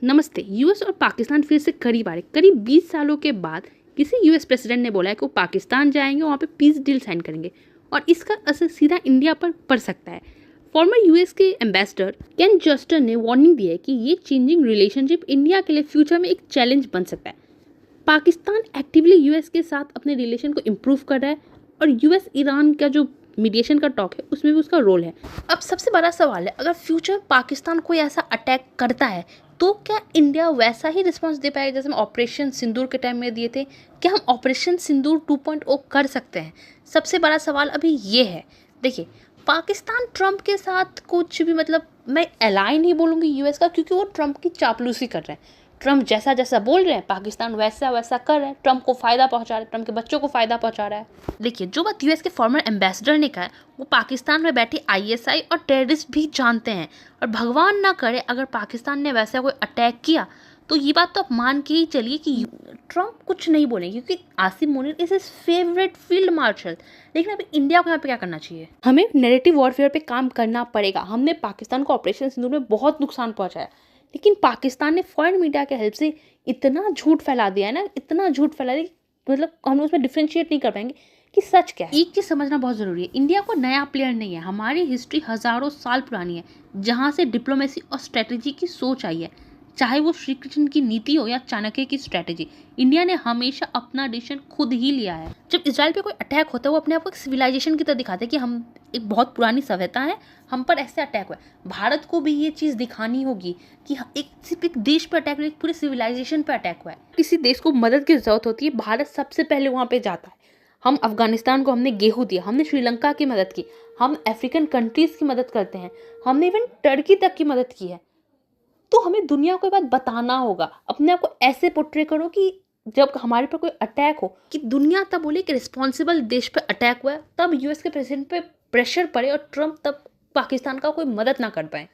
नमस्ते। यूएस और पाकिस्तान फिर से करीब आ रहे। करीब 20 सालों के बाद किसी यूएस प्रेसिडेंट ने बोला है कि वो पाकिस्तान जाएंगे, वहाँ पे पीस डील साइन करेंगे और इसका असर सीधा इंडिया पर पड़ सकता है। फॉर्मर यूएस के एम्बेसडर केन जस्टर ने वार्निंग दी है कि ये चेंजिंग रिलेशनशिप इंडिया के लिए फ्यूचर में एक चैलेंज बन सकता है। पाकिस्तान एक्टिवली यूएस के साथ अपने रिलेशन को इम्प्रूव कर रहा है और यूएस ईरान का जो मीडिएशन का टॉक है उसमें भी उसका रोल है। अब सबसे बड़ा सवाल है, अगर फ्यूचर पाकिस्तान कोई ऐसा अटैक करता है तो क्या इंडिया वैसा ही रिस्पांस दे पाएगा जैसे हम ऑपरेशन सिंदूर के टाइम में दिए थे? क्या हम ऑपरेशन सिंदूर 2.0 कर सकते हैं? सबसे बड़ा सवाल अभी ये है। देखिए, पाकिस्तान ट्रंप के साथ कुछ भी, मतलब मैं एलाई नहीं बोलूँगी यूएस का, क्योंकि वो ट्रंप की चापलूसी कर रहे हैं। ट्रंप जैसा जैसा बोल रहे हैं पाकिस्तान वैसा वैसा कर रहा है, ट्रंप को फ़ायदा पहुंचा रहा है, ट्रंप के बच्चों को फ़ायदा पहुंचा रहा है। देखिए, जो बात यूएस के फॉर्मर एम्बेसडर ने कहा है वो पाकिस्तान में बैठे आईएसआई और टेररिस्ट भी जानते हैं। और भगवान ना करे अगर पाकिस्तान ने वैसा कोई अटैक किया तो ये बात तो आप मान के ही चलिए कि ट्रंप कुछ नहीं बोलेंगे, क्योंकि Asim Munir is his favourite field marshal. लेकिन अभी इंडिया को यहाँ पे क्या करना चाहिए? हमें नैरेटिव वॉरफेयर पे काम करना पड़ेगा। हमने पाकिस्तान को ऑपरेशन सिंदूर में बहुत नुकसान पहुंचाया, लेकिन पाकिस्तान ने फॉरेन मीडिया के हेल्प से इतना झूठ फैला दिया है ना, इतना झूठ फैला दिया, मतलब हम उसमें डिफ्रेंशिएट नहीं कर पाएंगे कि सच क्या है। एक चीज़ समझना बहुत ज़रूरी है, इंडिया को नया प्लेयर नहीं है। हमारी हिस्ट्री हज़ारों साल पुरानी है, जहाँ से डिप्लोमेसी और स्ट्रेटजी की सोच आई है। चाहे वो श्री कृष्ण की नीति हो या चाणक्य की स्ट्रेटजी, इंडिया ने हमेशा अपना डिसीजन खुद ही लिया है। जब इसराइल पे कोई अटैक होता है वो अपने आप को एक सिविलाइजेशन की तरह दिखाते हैं कि हम एक बहुत पुरानी सभ्यता है, हम पर ऐसे अटैक हुआ है। भारत को भी ये चीज़ दिखानी होगी कि एक सिर्फ एक देश पर अटैक नहीं, एक पूरे सिविलाइजेशन पर अटैक हुआ है। किसी देश को मदद की जरूरत होती है, भारत सबसे पहले वहाँ पे जाता है। हम अफगानिस्तान को हमने गेहूँ दिया, हमने श्रीलंका की मदद की, हम अफ्रीकन कंट्रीज़ की मदद करते हैं, हमने इवन टर्की तक की मदद की है। तो हमें दुनिया को ये बात बताना होगा, अपने आप को ऐसे पोर्ट्रे करो कि जब हमारे पर कोई अटैक हो कि दुनिया तब बोले कि रिस्पॉन्सिबल देश पे अटैक हुआ है, तब यूएस के प्रेसिडेंट पे प्रेशर पड़े और ट्रंप तब पाकिस्तान का कोई मदद ना कर पाए।